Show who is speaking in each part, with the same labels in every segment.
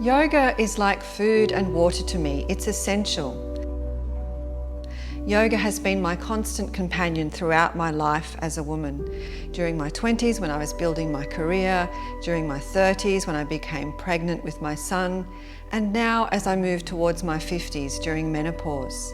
Speaker 1: Yoga is like food and water to me. It's essential. Yoga has been my constant companion throughout my life as a woman. During my 20s when I was building my career, during my 30s when I became pregnant with my son, and now as I move towards my 50s during menopause.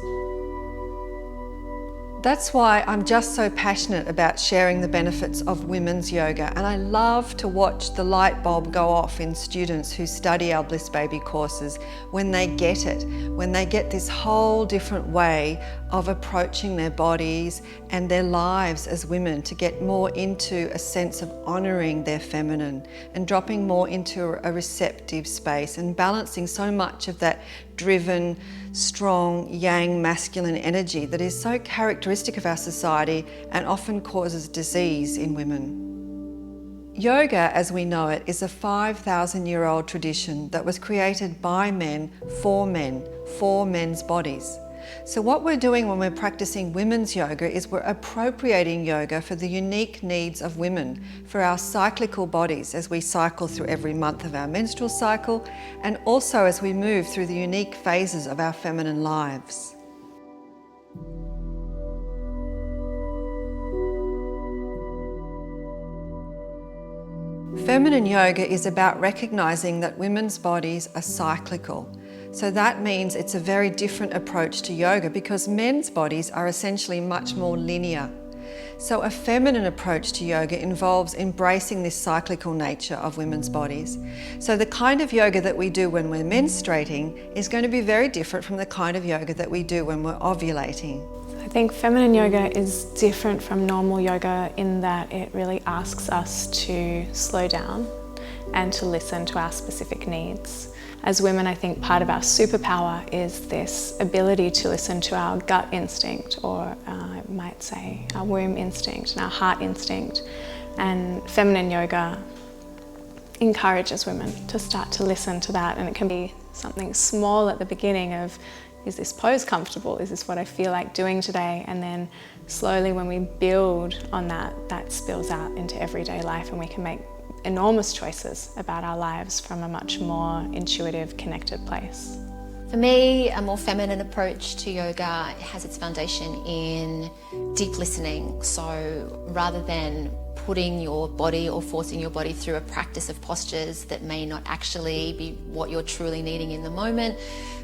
Speaker 1: That's why I'm just so passionate about sharing the benefits of women's yoga, and I love to watch the light bulb go off in students who study our Bliss Baby courses when they get it, when they get this whole different way of approaching their bodies and their lives as women, to get more into a sense of honouring their feminine and dropping more into a receptive space and balancing so much of that driven, strong, yang, masculine energy that is so characteristic of our society and often causes disease in women. Yoga, as we know it, is a 5,000-year-old tradition that was created by men, for men's bodies. So what we're doing when we're practicing women's yoga is we're appropriating yoga for the unique needs of women, for our cyclical bodies as we cycle through every month of our menstrual cycle, and also as we move through the unique phases of our feminine lives. Feminine yoga is about recognizing that women's bodies are cyclical. So that means it's a very different approach to yoga because men's bodies are essentially much more linear. So a feminine approach to yoga involves embracing this cyclical nature of women's bodies. So the kind of yoga that we do when we're menstruating is going to be very different from the kind of yoga that we do when we're ovulating.
Speaker 2: I think feminine yoga is different from normal yoga in that it really asks us to slow down and to listen to our specific needs. As women, I think part of our superpower is this ability to listen to our gut instinct, or I might say our womb instinct and our heart instinct. And feminine yoga encourages women to start to listen to that, and it can be something small at the beginning of, is this pose comfortable? Is this what I feel like doing today? And then slowly when we build on that, that spills out into everyday life, and we can make enormous choices about our lives from a much more intuitive, connected place.
Speaker 3: For me, a more feminine approach to yoga has its foundation in deep listening. So rather than putting your body or forcing your body through a practice of postures that may not actually be what you're truly needing in the moment,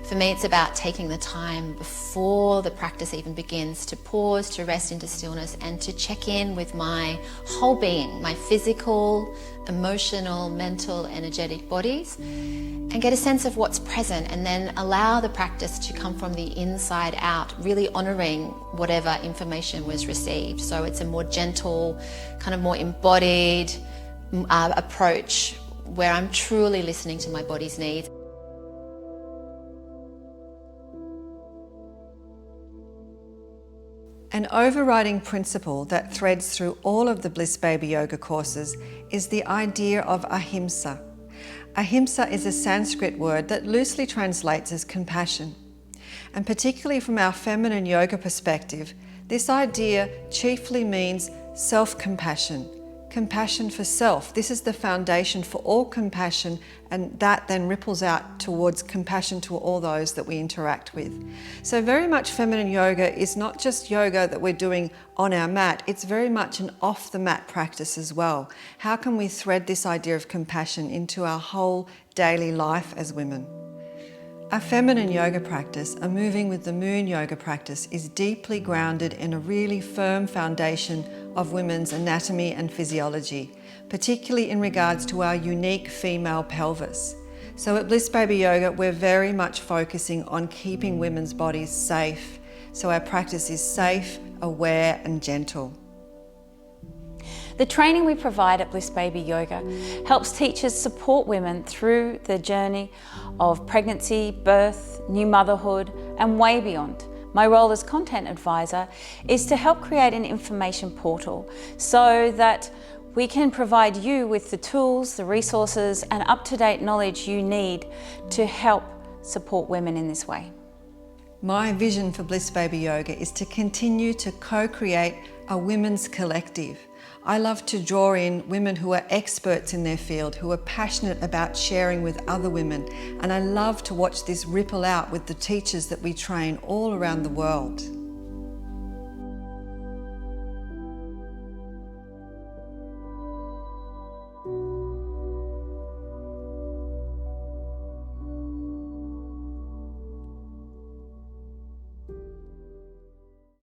Speaker 3: for me it's about taking the time before the practice even begins to pause, to rest into stillness, and to check in with my whole being, my physical, emotional, mental, energetic bodies, and get a sense of what's present, and then allow the practice to come from the inside out, really honouring whatever information was received. So it's a more gentle, kind of more embodied approach where I'm truly listening to my body's needs.
Speaker 1: An overriding principle that threads through all of the Bliss Baby Yoga courses is the idea of ahimsa. Ahimsa is a Sanskrit word that loosely translates as compassion. And particularly from our feminine yoga perspective, this idea chiefly means self-compassion, compassion for self. This is the foundation for all compassion, and that then ripples out towards compassion to all those that we interact with. So very much feminine yoga is not just yoga that we're doing on our mat, it's very much an off the mat practice as well. How can we thread this idea of compassion into our whole daily life as women? A feminine yoga practice, a moving with the moon yoga practice, is deeply grounded in a really firm foundation of women's anatomy and physiology, particularly in regards to our unique female pelvis. So at Bliss Baby Yoga, we're very much focusing on keeping women's bodies safe. So our practice is safe, aware, and gentle.
Speaker 4: The training we provide at Bliss Baby Yoga helps teachers support women through the journey of pregnancy, birth, new motherhood, and way beyond. My role as content advisor is to help create an information portal so that we can provide you with the tools, the resources, and up-to-date knowledge you need to help support women in this way.
Speaker 1: My vision for Bliss Baby Yoga is to continue to co-create a women's collective, I love to draw in women who are experts in their field, who are passionate about sharing with other women, and I love to watch this ripple out with the teachers that we train all around the world.